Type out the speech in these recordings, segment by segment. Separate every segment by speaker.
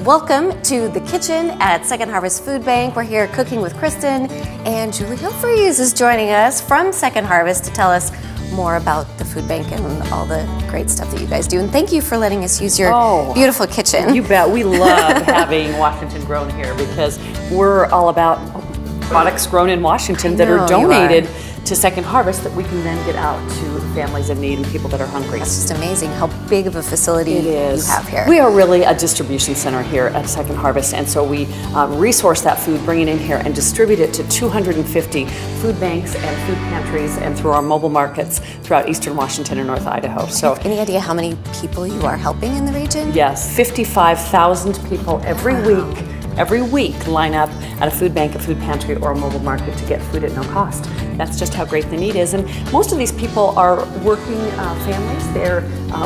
Speaker 1: Welcome to the kitchen at Second Harvest Food Bank. We're here cooking with Kristen, and Julie Humphreys is joining us from Second Harvest to tell us more about the food bank and all the great stuff that you guys do. And thank you for letting us use your beautiful kitchen.
Speaker 2: You bet. We love having Washington grown here because we're all about products grown in Washington that are donated to Second Harvest that we can then get out to families in need and people that are hungry.
Speaker 1: That's just amazing how big of a facility you have here.
Speaker 2: We are really a distribution center here at Second Harvest, and so we resource that food, bring it in here, and distribute it to 250 food banks and food pantries and through our mobile markets throughout eastern Washington and North Idaho. So,
Speaker 1: any idea how many people you are helping in the region?
Speaker 2: Yes, 55,000 people every week. Every week line up at a food bank, a food pantry, or a mobile market to get food at no cost. That's just how great the need is. And most of these people are working families. They're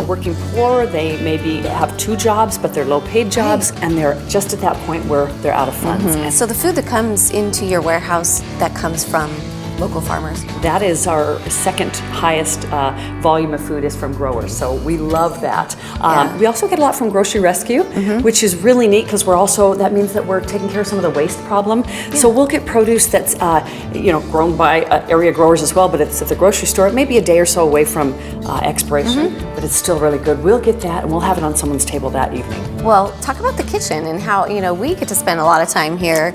Speaker 2: working poor. They maybe have 2 jobs, but they're low-paid jobs, and they're just at that point where they're out of funds.
Speaker 1: So the food that comes into your warehouse, that comes from local farmers?
Speaker 2: That is our second highest volume of food is from growers, so we love that. We also get a lot from Grocery Rescue, which is really neat because that means that we're taking care of some of the waste problem. So we'll get produce that's grown by area growers as well, but it's at the grocery store. It may be a day or so away from expiration, but it's still really good. We'll get that and we'll have it on someone's table that evening.
Speaker 1: Well, talk about the kitchen and how we get to spend a lot of time here,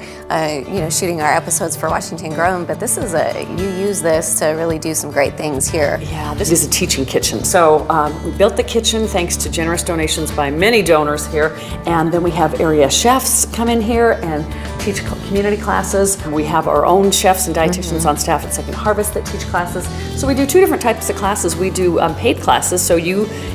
Speaker 1: shooting our episodes for Washington Grown, but this is you use this to really do some great things here.
Speaker 2: Yeah, this is a teaching kitchen. So we built the kitchen thanks to generous donations by many donors here, and then we have area chefs come in here and teach community classes. We have our own chefs and dietitians on staff at Second Harvest that teach classes. So we do 2 different types of classes. We do paid classes, so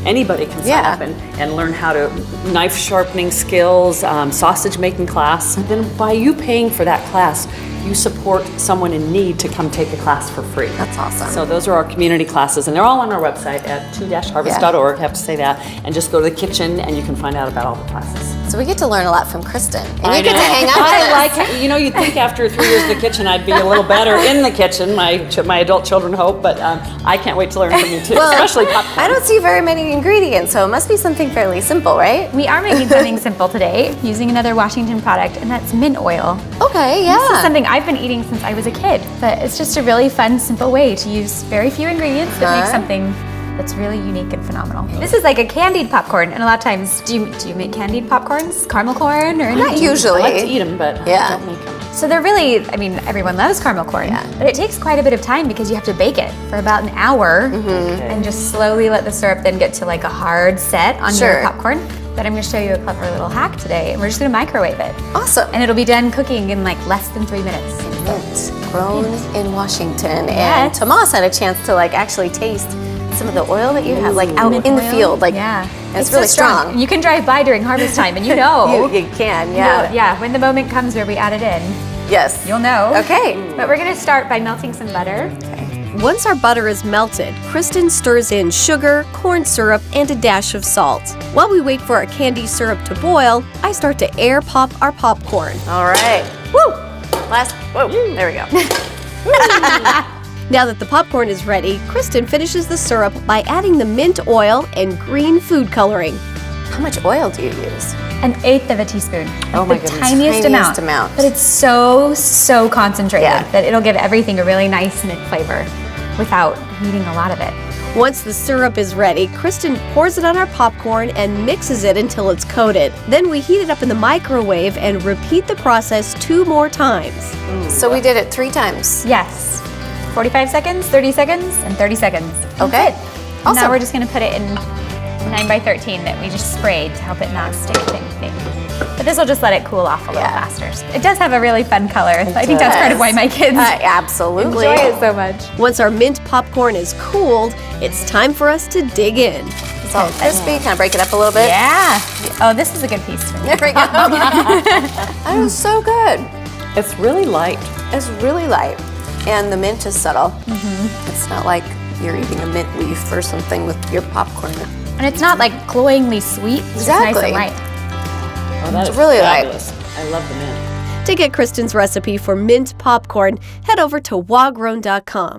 Speaker 2: anybody can sign up and learn how to knife sharpening skills, sausage making class. And then by you paying for that class, you support someone in need to come take a class for free.
Speaker 1: That's awesome.
Speaker 2: So those are our community classes, and they're all on our website at 2-harvest.org, I have to say that, and just go to the kitchen and you can find out about all the classes.
Speaker 1: So we get to learn a lot from Kristen, and you get to hang out with us.
Speaker 2: I like it. You'd think after 3 years in the kitchen I'd be a little better in the kitchen, my adult children hope, but I can't wait to learn from you too, especially popcorn.
Speaker 1: I don't see very many ingredients, so it must be something fairly simple, right?
Speaker 3: We are making something simple today using another Washington product, and that's mint oil.
Speaker 1: Okay, yeah.
Speaker 3: This is something I've been eating since I was a kid, but it's just a really fun, simple way to use very few ingredients that make something that's really unique and phenomenal. This is like a candied popcorn, and a lot of times, do you make candied popcorns? Caramel corn or anything?
Speaker 1: Not usually.
Speaker 2: I like to eat them, but I don't make them.
Speaker 3: So they're really, everyone loves caramel corn, but it takes quite a bit of time because you have to bake it for about an hour and just slowly let the syrup then get to like a hard set on your popcorn. But I'm going to show you a clever little hack today, and we're just going to microwave it.
Speaker 1: Awesome.
Speaker 3: And it'll be done cooking in like less than 3 minutes.
Speaker 1: Mint, grown in Washington, and Tomas had a chance to actually taste some of the oil that you have out in the field. It's really strong.
Speaker 3: And you can drive by during harvest time, and you
Speaker 1: can,
Speaker 3: when the moment comes where we add it in.
Speaker 1: Yes.
Speaker 3: You'll know.
Speaker 1: Okay.
Speaker 3: But we're going to start by melting some butter.
Speaker 4: Once our butter is melted, Kristen stirs in sugar, corn syrup, and a dash of salt. While we wait for our candy syrup to boil, I start to air pop our popcorn.
Speaker 1: All right. Woo! There we go.
Speaker 4: Now that the popcorn is ready, Kristen finishes the syrup by adding the mint oil and green food coloring.
Speaker 1: How much oil do you use?
Speaker 3: 1/8 of a teaspoon.
Speaker 1: Oh my goodness.
Speaker 3: Tiniest amount. But it's so concentrated that it'll give everything a really nice mint flavor without needing a lot of it.
Speaker 4: Once the syrup is ready, Kristen pours it on our popcorn and mixes it until it's coated. Then we heat it up in the microwave and repeat the process 2 more times.
Speaker 1: So we did it 3 times?
Speaker 3: Yes. 45 seconds, 30 seconds, and 30 seconds.
Speaker 1: Okay.
Speaker 3: Awesome. Now we're just going to put it in 9x13 that we just sprayed to help it not stick to anything. But this will just let it cool off a little faster. It does have a really fun color, so I think that's part of why my kids
Speaker 1: absolutely
Speaker 3: enjoy it so much.
Speaker 4: Once our mint popcorn is cooled, it's time for us to dig in.
Speaker 1: So crispy, kind of break it up a little bit.
Speaker 3: Yeah. Oh, this is a good piece for me.
Speaker 1: There we go. That was so good.
Speaker 2: It's really light.
Speaker 1: It's really light. And the mint is subtle. It's not like you're eating a mint leaf or something with your popcorn.
Speaker 3: And it's not like cloyingly sweet. It's just nice and light.
Speaker 2: Oh, that
Speaker 1: it's
Speaker 2: is
Speaker 1: really
Speaker 2: fabulous.
Speaker 1: light.
Speaker 2: I love the mint.
Speaker 4: To get Kristen's recipe for mint popcorn, head over to wagrown.com.